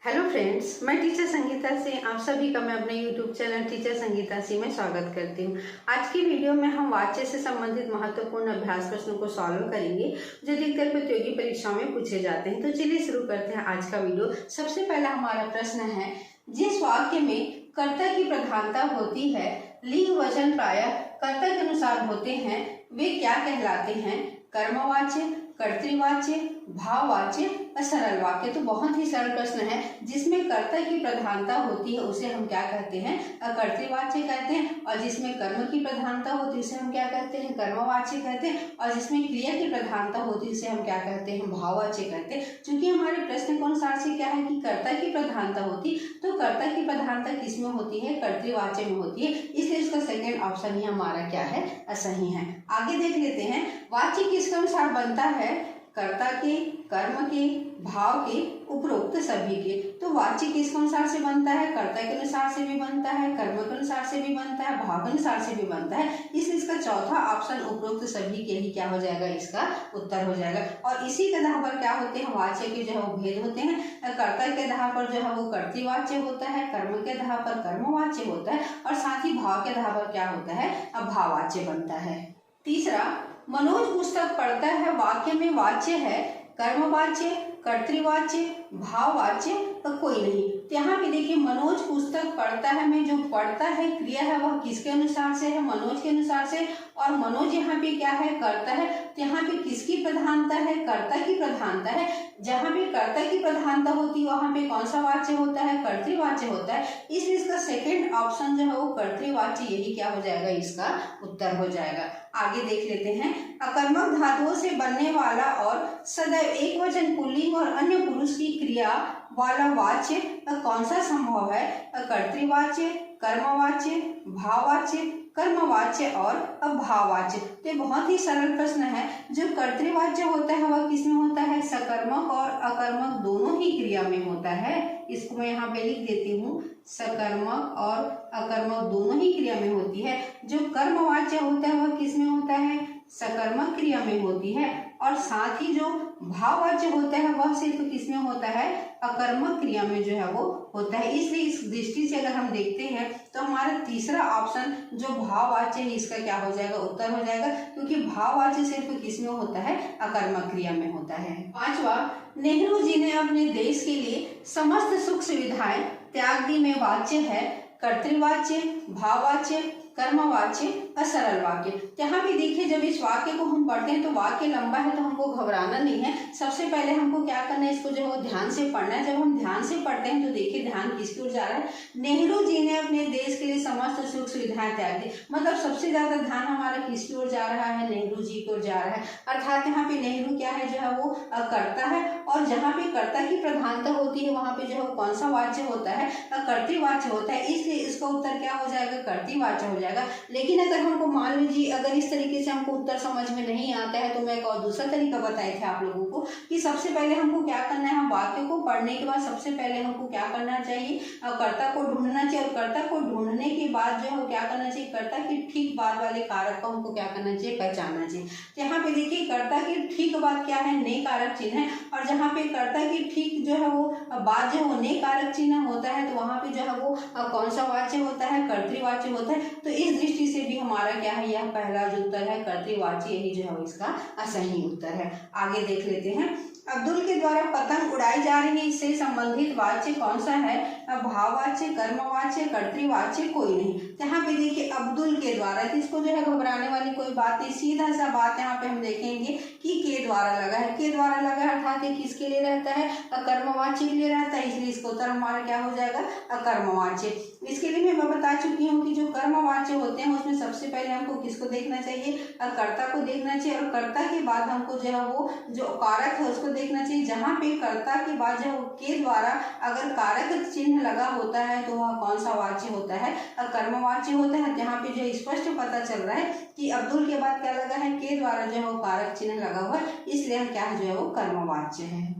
Hello friends, मैं teacher Sangeeta से आप सभी का मैं अपने यूट्यूब चैनल टीचर संगीता से मैं स्वागत करती हूँ। आज की वीडियो में हम वाच्य से संबंधित महत्वपूर्ण अभ्यास प्रश्नों को सॉल्व करेंगे जो अधिकतर प्रतियोगी परीक्षाओं में पूछे जाते हैं। तो चलिए शुरू करते हैं आज का वीडियो। सबसे पहला हमारा प्रश्न है, जिस वाक्य में कर्ता की प्रधानता होती है, लिंग वचन प्रायः कर्ता के अनुसार होते हैं, वे क्या कहलाते हैं? कर्मवाच्य, कर्तृवाच्य, भाववाच्य और सरल वाक्य। तो बहुत ही सरल प्रश्न है। जिसमें कर्ता की प्रधानता होती है उसे हम क्या कहते हैं? कर्तृवाच्य कहते हैं। और जिसमें कर्म की प्रधानता होती है उसे हम क्या कहते हैं? कर्मवाच्य कहते हैं। और जिसमें क्रिया की प्रधानता होती है उसे हम क्या कहते हैं? भाववाच्य कहते हैं। क्योंकि हमारे प्रश्न के अनुसार से क्या है कि कर्ता की प्रधानता होती, तो कर्ता की प्रधानता किसमें होती है? कर्तृवाच्य में होती है, इसलिए इसका सेकेंड ऑप्शन ही हमारा क्या है? सही है। आगे देख लेते हैं, वाच्य किसके अनुसार बनता है? कर्ता के, कर्म के, भाव के, उपरोक्त सभी के। तो वाच्य किसके अनुसार से बनता है? कर्ता के अनुसार से भी बनता है, कर्म के अनुसार से भी बनता है, भाव के अनुसार से भी बनता है। इसलिए इसका चौथा ऑप्शन उपरोक्त सभी के ही क्या हो जाएगा? इसका उत्तर हो जाएगा। और इसी के आधार पर क्या होते हैं? वाच्य के जो है वो भेद होते हैं। कर्ता के आधार पर जो है वो कर्तृवाच्य होता है, कर्म के आधार पर कर्मवाच्य होता है, और साथ ही भाव के आधार पर क्या होता है? भाववाच्य बनता है। तीसरा, मनोज पुस्तक पढ़ता है वाक्य में वाच्य है कर्मवाच्य, कर्तृवाच्य, भाववाच्य और कोई नहीं। तो यहाँ पे देखिए, मनोज पुस्तक पढ़ता है में जो पढ़ता है क्रिया है वह किसके अनुसार से है? मनोज के अनुसार से। और मनोज यहाँ पे क्या है? कर्ता है। तो यहाँ पे किसकी प्रधानता है? कर्ता की प्रधानता है। जहाँ पे कर्ता की प्रधानता होती है वहाँ पे कौन सा वाच्य होता है? कर्तृवाच्य होता है। इसलिए इसका सेकेंड ऑप्शन जो है वो कर्तृवाच्य, यही क्या हो जाएगा? इसका उत्तर हो जाएगा। आगे देख लेते हैं, अकर्मक धातुओं से बनने वाला और सदैव एक वचन पुल्लिंग और अन्य पुरुष की क्रिया वाला वाच्य कौन सा संभव है? कर्तृवाच्य, कर्मवाच्य, भाववाच्य, कर्मवाच्य और अभाववाच्य। तो बहुत ही सरल प्रश्न है। जो कर्तृवाच्य होता है वह किसमें होता है? सकर्मक और अकर्मक दोनों ही क्रिया में होता है। इसको मैं यहाँ पे लिख देती हूँ, सकर्मक और अकर्मक दोनों ही क्रिया में होती है। जो कर्मवाच्य होता है वह किसमें होता है? सकर्मक क्रिया में होती है। और साथ ही जो भाववाच्य होता है वह सिर्फ किसमें होता है? अकर्मक क्रिया में जो है वो होता है। इसलिए इस दृष्टि से अगर हम देखते हैं तो हमारा तीसरा ऑप्शन जो भाववाच्य है इसका क्या हो जाएगा? उत्तर हो जाएगा, क्योंकि भाववाच्य सिर्फ किसमें होता है? अकर्मक क्रिया में होता है। पांचवा, नेहरू जी ने अपने देश के लिए समस्त सुख सुविधाएं त्याग दी में वाच्य है कर्तृवाच्य, भाववाच्य, कर्मवाच्य और सरल वाक्य। यहाँ भी देखिए, जब इस वाक्य को हम पढ़ते हैं तो वाक्य लंबा है तो हमको घबराना नहीं है। सबसे पहले हमको क्या करना है? इसको जो है ध्यान से पढ़ना है। जब हम ध्यान से पढ़ते हैं तो देखिए ध्यान किसकी ओर जा रहा है? नेहरू जी ने अपने देश के लिए समस्त सुख सुविधाएं त्याग दी। मतलब सबसे ज्यादा ध्यान हमारा किसकी ओर जा रहा है? नेहरू जी की ओर जा रहा है। अर्थात यहाँ पे नेहरू क्या है? जो है वो कर्ता है। और जहाँ पे कर्ता की प्रधानता होती है वहां पे जो है कौन सा वाच्य होता है? कर्तृवाच्य होता है। इसलिए इसका उत्तर क्या हो जाएगा? कर्तृवाच्य हो जाएगा। लेकिन अगर हमको मान लीजिए अगर इस तरीके से हमको उत्तर समझ में नहीं आता है तो मैं एक और दूसरा तरीका बताए थे आप लोगों को कि सबसे पहले हमको क्या करना है? हम वाक्य को पढ़ने के बाद सबसे पहले हमको क्या करना चाहिए? कर्ता को ढूंढना चाहिए। और कर्ता को ढूंढने के बाद जो है क्या करना चाहिए? कर्ता के ठीक बाद वाले कारक को हमको क्या करना चाहिए? पहचानना चाहिए। तो यहाँ पे देखिए, कर्ता की ठीक बाद क्या है? ने कारक चिन्ह है। और जहाँ पे कर्ता की ठीक जो है वो बाद जो है वो ने कारक चिन्ह होता है तो वहां पे जो है वो कौन सा वाच्य होता है? कर्तृवाच्य होता है। तो इस दृष्टि से भी हमारा क्या है? यह पहला जो उत्तर है कर्तृवाच्य, यही जो है इसका सही उत्तर है। आगे देख लेते हैं, अब्दुल के द्वारा पतंग उड़ाई जा रही है, इससे संबंधित वाच्य कौन सा है? भाववाच्य, कर्मवाच्य, कर्तृवाच्य, कोई नहीं। यहाँ पे देखिए, अब्दुल के द्वारा, इसको जो है घबराने वाली कोई बात नहीं। सीधा सा बात यहाँ पे हम देखेंगे कि के द्वारा लगा है। के द्वारा लगा है अर्थात ये किसके लिए रहता है? कर्मवाच्य के लिए रहता है। इसलिए इसका उत्तर हमारा क्या हो जाएगा? कर्मवाच्य। इसके लिए मैं बता चुकी हूँ कि जो कर्मवाच्य होते हैं उसमें सबसे पहले हमको किसको देखना चाहिए? कर्ता को देखना चाहिए। और कर्ता के बाद हमको जो है वो जो कारक है उसको देखना चाहिए। जहाँ पे कर्ता के बाद जो के द्वारा अगर कारक चिन्ह लगा होता है तो वह कौन सा वाच्य होता है? कर्मवाच्य होता है। यहाँ पे जो स्पष्ट पता चल रहा है कि अब्दुल के बाद क्या लगा है? के द्वारा जो है वो कारक चिन्ह लगा हुआ है, इसलिए हम क्या है? जो है वो कर्मवाच्य है।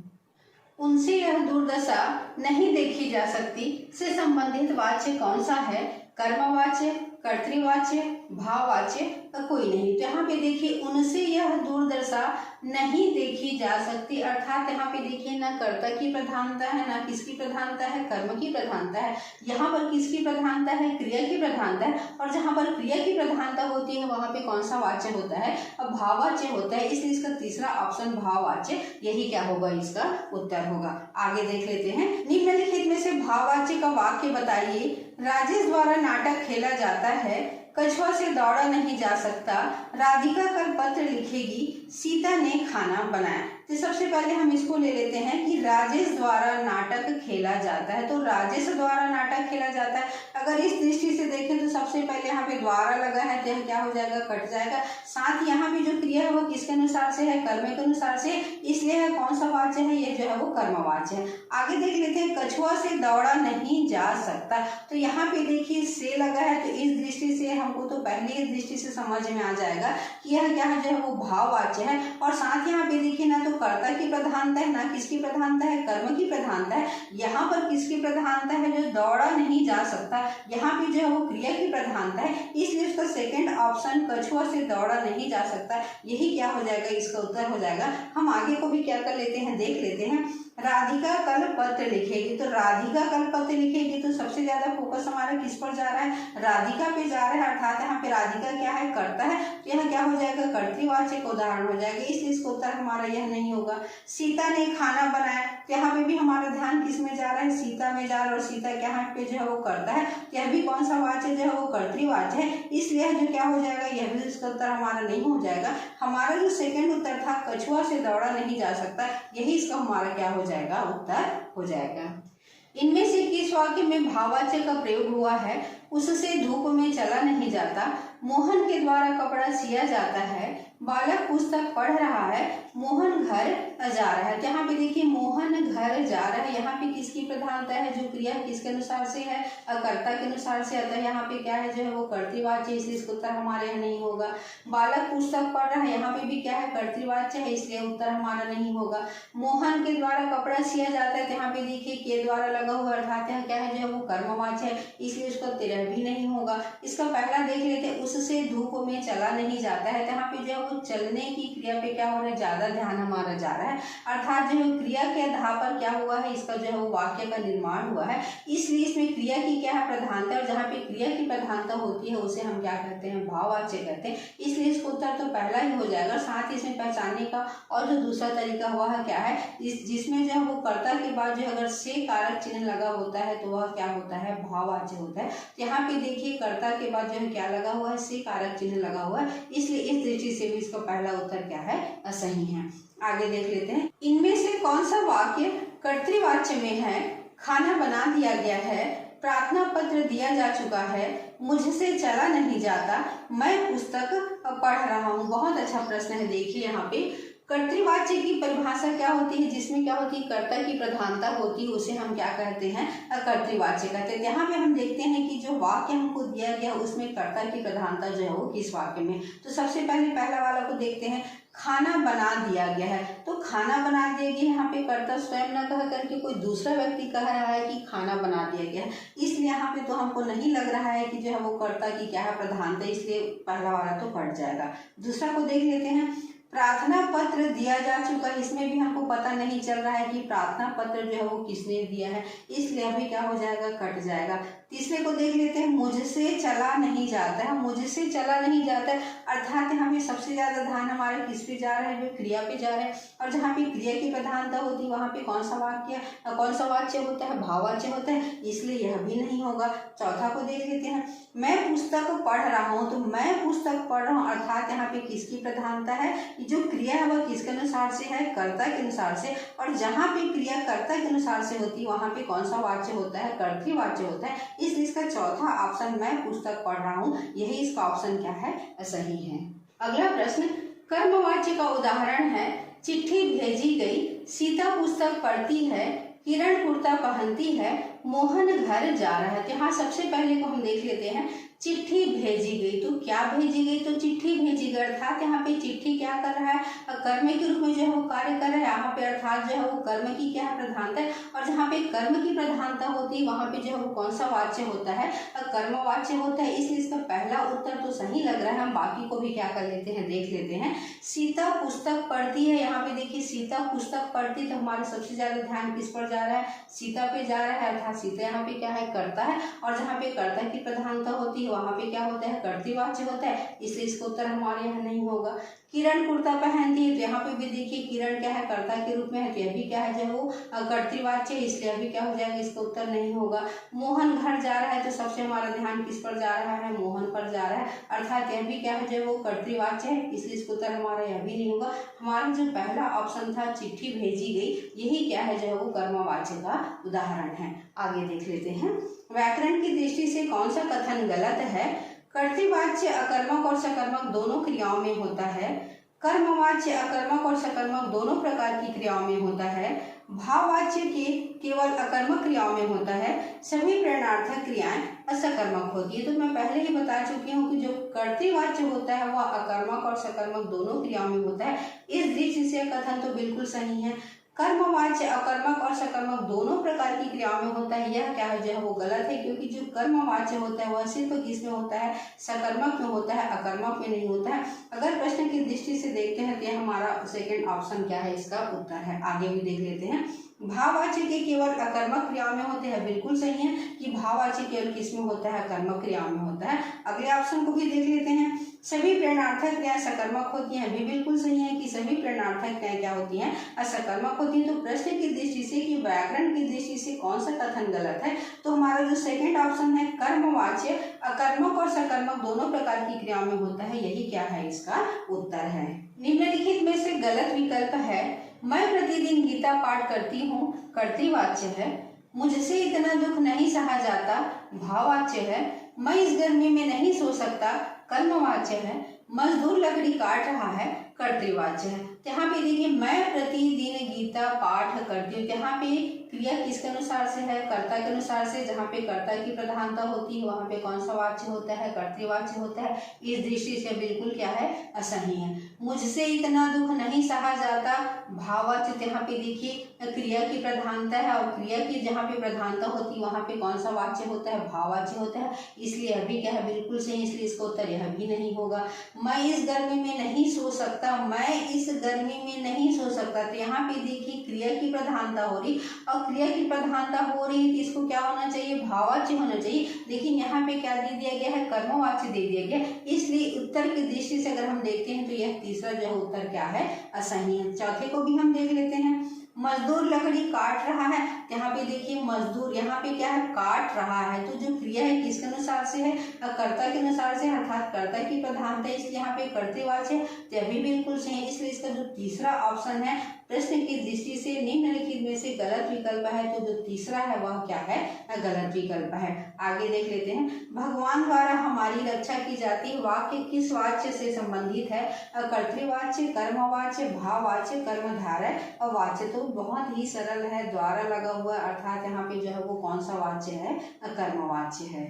उनसे यह दुर्दशा नहीं देखी जा सकती से संबंधित वाच्य कौन सा है? कर्मवाच्य, कर्तृवाच्य, भाववाच्य कोई नहीं। तो यहाँ पे देखिए उनसे यह दूरदर्शा नहीं देखी जा सकती, अर्थात यहाँ पे देखिए ना कर्ता की प्रधानता है, ना किसकी प्रधानता है, कर्म की प्रधानता है। यहाँ पर किसकी प्रधानता है, क्रिया की प्रधानता है, और जहाँ पर क्रिया की प्रधानता होती है वहाँ पे कौन सा वाच्य होता है, अब भाववाच्य होता है। इसलिए इसका तीसरा ऑप्शन भाववाच्य, यही क्या होगा, इसका उत्तर होगा। आगे देख लेते हैं, निम्नलिखित में से भाववाच्य का वाक्य बताइए। राजेश द्वारा नाटक खेला जाता है, कछुआ से दौड़ा नहीं जा सकता, राधिका कल पत्र लिखेगी, सीता ने खाना बनाया। तो सबसे पहले हम इसको ले लेते हैं कि राजेश द्वारा नाटक खेला जाता है। तो राजेश द्वारा नाटक खेला जाता है, अगर इस दृष्टि से देखें तो सबसे पहले यहाँ पे द्वारा लगा है, तो यह क्या हो जाएगा, कट जाएगा। साथ ही यहाँ पे जो क्रिया है वो किसके अनुसार से है, कर्म के अनुसार से, इसलिए कौन सा वाच्य है, ये जो है वो कर्मवाच्य है। आगे देख लेते हैं, कछुआ से दौड़ा नहीं जा सकता। तो यहाँ पे देखिए से लगा है, तो इस दृष्टि से हमको तो पहले इस दृष्टि से समझ में आ जाएगा कि यह क्या है, जो है वो भाववाच्य है। और साथ यहाँ पे देखिए ना तो कर्ता की प्रधानता है, ना किसकी प्रधानता है, कर्म की प्रधानता है। यहाँ पर किसकी प्रधानता है, जो दौड़ा नहीं जा सकता, यहाँ पे जो है वो क्रिया की प्रधानता है। इसलिए उसका सेकंड ऑप्शन कछुआ से दौड़ा नहीं जा सकता, यही क्या हो जाएगा, इसका उत्तर हो जाएगा। हम आगे को भी क्या कर लेते हैं, देख लेते हैं। राधिका कल पत्र लिखेगी, तो राधिका कल पत्र लिखेगी, तो सबसे ज्यादा फोकस हमारा किस पर जा रहा है, राधिका पे जा रहा है, अर्थात यहाँ पे राधिका क्या है, कर्ता है, तो यह क्या हो जाएगा, कर्तृवाच्य का उदाहरण हो जाएगा। इसलिए इसका उत्तर हमारा यह नहीं होगा। सीता ने खाना बनाया, तो यहाँ पे भी हमारा ध्यान किस में जा रहा है, सीता में जा रहा है, और सीता क्या है पे जो है वो करता है, यह भी कौन सा वाच्य जो है वो कर्तृवाच्य है। इसलिए जो क्या हो जाएगा, यह भी इसका उत्तर हमारा नहीं हो जाएगा। हमारा जो सेकंड उत्तर था, कछुआ से दौड़ा नहीं जा सकता, यही इसका हमारा क्या हो जाएगा, उत्तर हो जाएगा। इनमें से किस वाक्य में भाववाच्य का प्रयोग हुआ है, उससे धूप में चला नहीं जाता, मोहन के द्वारा कपड़ा सिया जाता है, बालक पुस्तक पढ़ रहा है, मोहन घर जा रहा है। यहाँ पे देखिए मोहन घर जा रहा है, यहाँ पे किसकी प्रधानता है, जो क्रिया किसके अनुसार से है, कर्ता के अनुसार से, अतः यहाँ पे क्या है, जो है वो कर्तृवाच्य, इसलिए इसका उत्तर हमारे यहाँ नहीं होगा। बालक पुस्तक पढ़ रहा है, यहाँ पे भी क्या है, कर्तृवाच्य है, इसलिए उत्तर हमारा नहीं होगा। मोहन के द्वारा कपड़ा सिया जाता है, तो यहाँ पे देखिए के द्वारा लगा हुआ, अर्थात यहाँ क्या है, जो है वो कर्मवाच्य है, इसलिए उसका उत्तर भी नहीं होगा। इसका पहला देख लेते हैं, उससे धूप में चला नहीं जाता है, तो यहाँ पे जो है वो चलने की क्रिया पे क्या हो रहा है, ज्यादा ध्यान हमारा जा रहा है, अर्थात जो है क्रिया के आधार पर क्या हुआ है, इसका जो है वो वाक्य का निर्माण हुआ है। इसलिए इसमें क्रिया की क्या है, प्रधानता, और जहाँ पे क्रिया की प्रधानता होती है उसे हम क्या कहते हैं, भाववाच्य कहते हैं। इसलिए इसका उत्तर तो पहला ही हो जाएगा। साथ ही इसमें पहचानने का और जो दूसरा तरीका हुआ है क्या है, जिसमें जो है वो कर्ता के बाद जो अगर से कारक चिन्ह लगा होता है तो वह क्या होता है, भाववाच्य होता है। यहाँ पे देखिए कर्ता के बाद जो है क्या लगा हुआ है, से कारक चिन्ह लगा हुआ है, इसलिए इस दृष्टि से भी इसका पहला उत्तर क्या है, सही है। आगे देख लेते हैं, इनमें से कौन सा वाक्य कर्तृवाच्य में है, खाना बना दिया गया है, प्रार्थना पत्र दिया जा चुका है, मुझसे चला नहीं जाता, मैं पुस्तक पढ़ रहा हूँ। बहुत अच्छा प्रश्न है। देखिए यहाँ पे कर्तृवाच्य की परिभाषा क्या होती है, जिसमें क्या होती है, कर्ता की प्रधानता होती है, उसे हम क्या कहते हैं, कर्तृवाच्य कहते हैं। यहाँ पे हम देखते हैं कि जो वाक्य हमको दिया गया उसमें कर्ता की प्रधानता जो है वो किस वाक्य में। तो सबसे पहले पहला वाला को देखते हैं, खाना बना दिया गया है। तो खाना बना दिया गया, यहाँ पे कर्ता स्वयं न कह करके कोई दूसरा व्यक्ति कह रहा है कि खाना बना दिया गया है, इसलिए यहाँ पे तो हमको नहीं लग रहा है कि जो है वो कर्ता की क्या है, प्रधानता, इसलिए पहला वाला तो कट जाएगा। दूसरा को देख लेते हैं, प्रार्थना पत्र दिया जा चुका है, इसमें भी हमको पता नहीं चल रहा है कि प्रार्थना पत्र जो है वो किसने दिया है, इसलिए अभी क्या हो जाएगा, कट जाएगा। तीसरे को देख लेते हैं, मुझसे चला नहीं जाता है, मुझसे चला नहीं जाता है, अर्थात यहाँ पे सबसे ज्यादा ध्यान हमारा किस पे जा रहा है, जो क्रिया पे जा रहा है, और जहाँ पे क्रिया की प्रधानता होती है वहाँ पे कौन सा वाक्य, कौन सा वाच्य होता है, भाववाच्य होता है, इसलिए यह भी नहीं होगा। चौथा को देख लेते हैं, मैं पुस्तक पढ़ रहा हूँ, तो मैं पुस्तक पढ़ रहा हूँ, अर्थात यहाँ पे किसकी प्रधानता है, जो क्रिया है वह किसके अनुसार से है, कर्ता के अनुसार से, और जहाँ पे क्रिया कर्ता के अनुसार से होती है वहाँ पे कौन सा वाच्य होता है, कर्तृवाच्य होता है, इसलिए इसका चौथा ऑप्शन मैं पुस्तक पढ़ रहा हूँ, यही इसका ऑप्शन क्या है, सही है। अगला प्रश्न, कर्मवाच्य का उदाहरण है, चिट्ठी भेजी गई, सीता पुस्तक पढ़ती है, किरण कुर्ता पहनती है, मोहन घर जा रहा है। तो यहाँ सबसे पहले को हम देख लेते हैं, चिट्ठी भेजी गई। तो क्या भेजी गई, तो चिट्ठी भेजी गई, अर्थात यहाँ पे चिट्ठी क्या कर रहा है, कर्म के रूप में जो है वो कार्य कर रहा है। यहाँ पे अर्थात जो है वो कर्म की क्या है, प्रधानता है। और जहाँ पे कर्म की प्रधानता होती है वहाँ पे जो है वो कौन सा वाच्य होता है, कर्मवाच्य होता है। इसलिए इसका पहला उत्तर तो सही लग रहा है। हम बाकी को भी क्या कर लेते हैं, देख लेते हैं। सीता पुस्तक पढ़ती है, यहाँ पे देखिए सीता पुस्तक पढ़ती, तो हमारा सबसे ज्यादा ध्यान किस पर जा रहा है, सीता पे जा रहा है, अर्थात सीता यहाँ पे क्या है, कर्ता है। और जहाँ पे कर्ता की प्रधानता होती है वहाँ पे क्या होता है, कर्तृवाच्य होता है। इसलिए इसका उत्तर हमारे यहाँ नहीं होगा। किरण कुर्ता पहनती है, तो यहाँ पे भी देखिए किरण क्या है, कर्ता के रूप में है, तो यह भी क्या है जो वो कर्तृवाच्य है। इसलिए अभी क्या हो जाएगा, इसका उत्तर नहीं होगा। मोहन घर जा रहा है, तो सबसे हमारा ध्यान किस पर जा रहा है, मोहन पर जा रहा है, अर्थात यह भी क्या है जो वो कर्तृवाच्य है। इसलिए इसका उत्तर हमारा यह भी नहीं होगा। हमारा जो पहला ऑप्शन था चिट्ठी भेजी गई, यही क्या है जो है वो कर्मवाच्य का उदाहरण है। आगे देख लेते हैं। व्याकरण की दृष्टि से कौन सा कथन गलत है। कर्तृवाच्य अकर्मक और सकर्मक दोनों क्रियाओं में होता है। कर्मवाच्य अकर्मक और सकर्मक दोनों प्रकार की क्रियाओं में होता है। भाववाच्य के केवल अकर्मक क्रियाओं में होता है। सभी प्रेरणार्थक क्रियाएं असकर्मक होती है। तो मैं पहले ही बता चुकी हूँ कि जो कर्तृवाच्य होता है वह अकर्मक और सकर्मक दोनों क्रियाओं में होता है। इस दृष्टि से कथन तो बिल्कुल सही है। कर्मवाच्य अकर्मक और सकर्मक दोनों प्रकार की क्रियाओं में होता है, यह क्या है जो है वो गलत है। क्योंकि जो कर्मवाच्य होता है वह सिर्फ किसमें होता है, सकर्मक में होता है, अकर्मक में नहीं होता है। अगर प्रश्न की दृष्टि से देखते हैं तो यह हमारा सेकंड ऑप्शन क्या है, इसका उत्तर है। आगे भी देख लेते हैं। भाववाच्य के केवल अकर्मक क्रियाओं में होते हैं, बिल्कुल सही है कि भाववाच्य केवल किसमें होता है, कर्मक क्रियाओं में होता है। अगले ऑप्शन को भी देख लेते हैं। सभी प्रेरणार्थक क्रियाएं सकर्मक होती हैं, भी बिल्कुल सही है कि सभी प्रेरणार्थक क्रियाएं क्या होती हैं, असकर्मक होती हैं। तो प्रश्न की दृष्टि से कि व्याकरण की दृष्टि से कौन सा कथन गलत है, तो हमारा जो सेकंड ऑप्शन है कर्मवाच्य अकर्मक और सकर्मक दोनों प्रकार की क्रियाओं में होता है, यही क्या है इसका उत्तर है। निम्नलिखित में से गलत विकल्प है। मैं प्रतिदिन गीता पाठ करती हूँ, कर्तृवाच्य है। मुझसे इतना दुख नहीं सहा जाता, भाववाच्य है। मैं इस गर्मी में नहीं सो सकता, कर्मवाच्य है। मजदूर लकड़ी काट रहा है, कर्तृवाच्य है। यहाँ पे देखिए मैं प्रतिदिन गीता पाठ करती हूँ, यहाँ पे क्रिया किसके अनुसार से है, कर्ता के अनुसार से। जहाँ पे कर्ता की प्रधानता होती है वहाँ पे कौन सा वाच्य होता है, कर्तृवाच्य होता है। इस दृष्टि से बिल्कुल क्या है, असही है। मुझसे इतना दुख नहीं सहा जाता, भाववाच्य। यहाँ पे देखिए क्रिया की प्रधानता है, और क्रिया की जहाँ पे प्रधानता होती है वहाँ पे कौन सा वाच्य होता है, भाववाच्य होता है। इसलिए अभी क्या है, बिल्कुल सही। इसलिए इसका उत्तर यह भी नहीं होगा। मैं इस गर्मी में नहीं सो सकता, मैं इस गर्मी में नहीं सो सकता। तो यहाँ पे देखिए क्रिया की प्रधानता हो रही, और क्रिया की प्रधानता हो रही है तो इसको क्या होना चाहिए, भाववाच्य होना चाहिए। लेकिन यहाँ पे क्या दे दिया गया है, कर्मवाच्य दे दिया गया। इसलिए उत्तर की दृष्टि से अगर हम देखते हैं तो यह तीसरा जो उत्तर क्या है, असही है। चौथे को भी हम देख लेते हैं। मजदूर लकड़ी काट रहा है, यहाँ पे देखिए मजदूर यहाँ पे क्या है, काट रहा है। तो जो क्रिया है किसके अनुसार से है, कर्ता के अनुसार से, अर्थात कर्ता की प्रधानता है। इसलिए यहाँ पे कर्तृवाच्य है, तो भी बिल्कुल सही है। इसलिए इसका जो तीसरा ऑप्शन है प्रश्न की दृष्टि से निम्नलिखित में से गलत विकल्प है, तो जो तीसरा है वह क्या है, गलत विकल्प है। आगे देख लेते हैं। भगवान द्वारा हमारी रक्षा की जाती है, वाक्य किस वाच्य से संबंधित है, कर्तृवाच्य, कर्मवाच्य, भाववाच्य, कर्मधारय और वाच्य। तो बहुत ही सरल है, द्वारा लगा हुआ, अर्थात यहाँ पे जो है वो कौन सा वाच्य है, कर्मवाच्य है।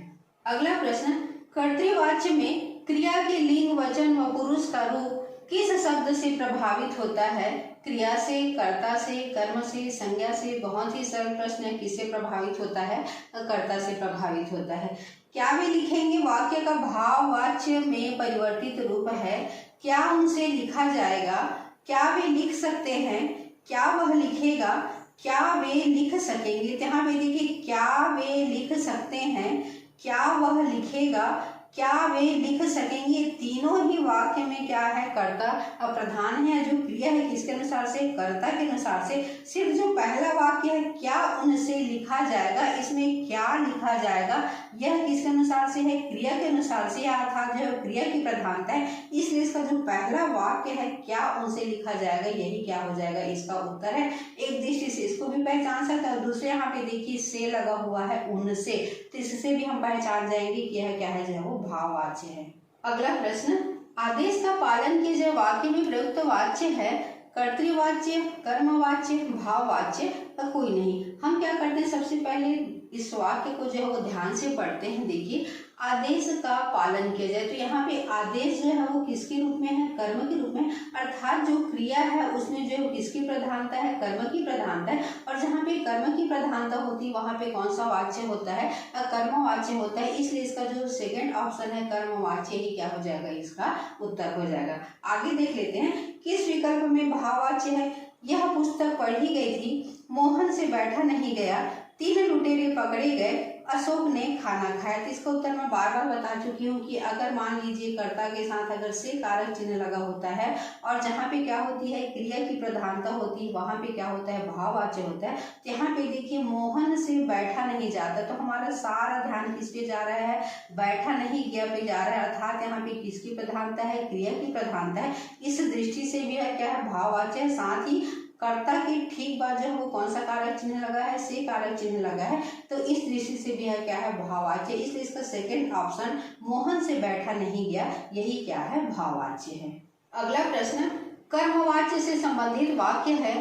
अगला प्रश्न, कर्तृवाच्य में क्रिया के लिंग, वचन व पुरुष का रूप किस शब्द से प्रभावित होता है, क्रिया से, कर्ता से, कर्म से, संज्ञा से। बहुत ही सरल प्रश्न है, किससे प्रभावित होता है, कर्ता से प्रभावित होता है। क्या वे लिखेंगे वाक्य का भाववाच्य में परिवर्तित रूप है, क्या उनसे लिखा जाएगा, क्या वे लिख सकते हैं, क्या वह लिखेगा, क्या वे लिख सकेंगे। तो यहाँ पे देखिए क्या वे लिख सकते हैं, क्या वह लिखेगा, क्या वे लिख सकेंगे। तीनों ही वाक्य में क्या है, कर्ता और प्रधान है। जो क्रिया है किसके अनुसार से, कर्ता के अनुसार से। सिर्फ जो पहला वाक्य है क्या उनसे लिखा जाएगा, इसमें क्या लिखा जाएगा, यह किसके अनुसार से है, क्रिया के अनुसार से, अर्थात जो क्रिया की प्रधानता है। इसलिए इसका जो पहला वाक्य है क्या उनसे लिखा जाएगा, यही क्या हो जाएगा, इसका उत्तर है। एक दृष्टि से इसको भी पहचान सकते हैं। दूसरे यहाँ पे देखिए से लगा हुआ है उनसे, तो इससे भी हम पहचान जाएंगे कि यह क्या है, जो है वो भाववाच्य है। अगला प्रश्न, आदेश का पालन कीजिए वाक्य में प्रयुक्त वाच्य है, कर्तृवाच्य, कर्मवाच्य, भाववाच्य और कोई नहीं। हम क्या करते हैं, सबसे पहले इस वाक्य को जो है वो ध्यान से पढ़ते हैं। देखिए आदेश का पालन किया जाए। तो यहाँ पे आदेश जो है वो किसके रूप में है, कर्म के रूप में, अर्थात जो क्रिया है उसमें जो है किसकी प्रधानता है, कर्म की प्रधानता है। और जहाँ पे कर्म की प्रधानता होती है वहाँ पे कौन सा वाच्य होता है, कर्मवाच्य होता है। इसलिए इसका जो सेकंड ऑप्शन है कर्मवाच्य ही क्या हो जाएगा, इसका उत्तर हो जाएगा। आगे देख लेते हैं किस विकल्प में भाववाच्य है। यह पुस्तक पढ़ी गई थी, मोहन से बैठा नहीं गया, 3 लुटेरे पकड़े गए, अशोक ने खाना खाया। तो इसका उत्तर मैं बार बार बता चुकी हूँ कि अगर मान लीजिए कर्ता के साथ अगर से कारक चिन्ह लगा होता है और जहाँ पे क्या होती है, क्रिया की प्रधानता होती है, वहाँ पे क्या होता है, भाववाच्य होता है। तो यहाँ पे देखिए मोहन से बैठा नहीं जाता, तो हमारा सारा ध्यान किस पे जा रहा है, बैठा नहीं गया पे जा रहा है, अर्थात यहाँ पे किसकी प्रधानता है, क्रिया की प्रधानता है। इस दृष्टि से भी है क्या है, भाववाच्य है। साथ ही कर्ता के ठीक बाद जो है वो कौन सा कारक चिन्ह लगा है, से कारक चिन्ह लगा है। तो इस दृष्टि से भी है क्या है, भाववाच्य। इसलिए इसका सेकंड ऑप्शन मोहन से बैठा नहीं गया, यही क्या है, भाववाच्य है। अगला प्रश्न कर्मवाच्य से संबंधित वाक्य है,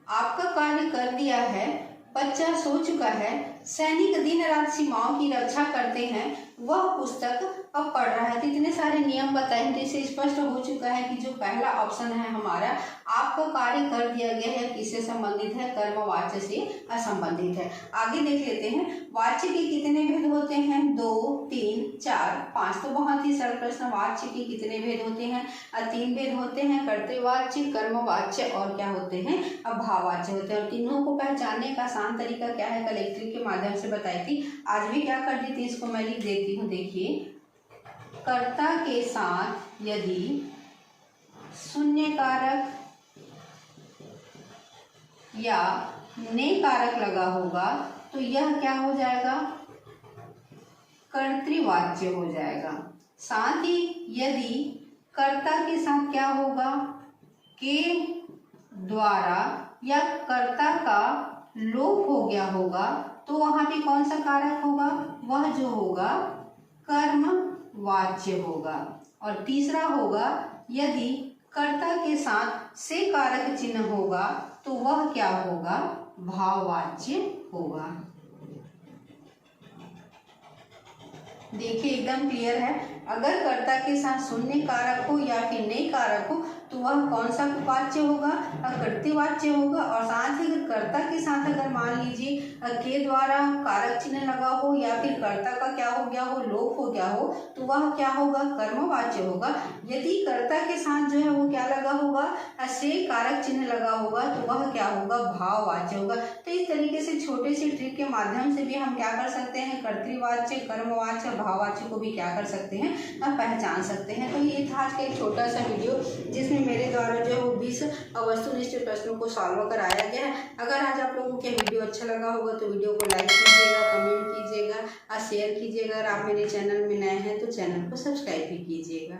आपका कार्य कर दिया है, बच्चा सो चुका है, सैनिक दिन रात सीमाओं की रक्षा करते हैं, वह पुस्तक अब पढ़ रहा है। तो इतने सारे नियम बताए हैं, तो इससे स्पष्ट हो चुका है कि जो पहला ऑप्शन है हमारा, आपका कार्य कर दिया गया है, किससे संबंधित है, कर्मवाच्य से असंबंधित है। आगे देख लेते हैं वाच्य के कितने भेद होते हैं, 2, 3, 4, 5। तो बहुत ही सरल प्रश्न, वाच्य के कितने भेद होते हैं, 3 भेद होते हैं, कर्तृवाच्य, कर्मवाच्य और क्या होते हैं, अब भाववाच्य होते हैं। और तीनों को पहचानने का आसान तरीका क्या है, कलेक्ट्रिक के माध्यम से बताई थी, आज भी क्या कर दी थी, इसको मैं लिख देती हूँ। देखिए कर्ता के साथ यदि शून्य कारक या ने कारक लगा होगा तो यह क्या हो जाएगा, कर्तृवाच्य हो जाएगा। साथ ही यदि कर्ता के साथ क्या होगा, के द्वारा या कर्ता का लोप हो गया होगा तो वहां पे कौन सा कारक होगा, वह जो होगा कर्मवाच्य होगा। और तीसरा होगा यदि कर्ता के साथ से कारक चिन्ह होगा तो वह क्या होगा, भाववाच्य होगा। देखिए एकदम क्लियर है, अगर कर्ता के साथ शून्य कारक हो या फिर नई कारक हो तो वह कौन सा वाच्य होगा, कर्तृवाच्य होगा। और साथ ही अगर कर्ता के साथ अगर मान लीजिए के द्वारा कारक चिन्ह लगा हो या फिर कर्ता का क्या हो गया हो, लोप हो गया हो, तो वह क्या होगा, कर्मवाच्य होगा। यदि कर्ता के साथ जो है वो क्या लगा होगा, से कारक चिन्ह लगा होगा तो वह क्या होगा, भाववाच्य होगा। तो इस तरीके से छोटे से ट्रिक के माध्यम से भी हम क्या कर सकते हैं, कर्तृवाच्य, कर्मवाच्य, भाववाच्य को भी क्या कर सकते हैं, पहचान सकते हैं। तो ये था आज का एक छोटा सा वीडियो जिसमें मेरे द्वारा जो है वो 20 वस्तुनिष्ठ प्रश्नों को सॉल्व कराया गया है। अगर आज आप लोगों को वीडियो अच्छा लगा होगा तो वीडियो को लाइक कीजिएगा, कमेंट कीजिएगा और शेयर कीजिएगा। अगर आप मेरे चैनल में नए हैं तो चैनल को सब्सक्राइब भी कीजिएगा।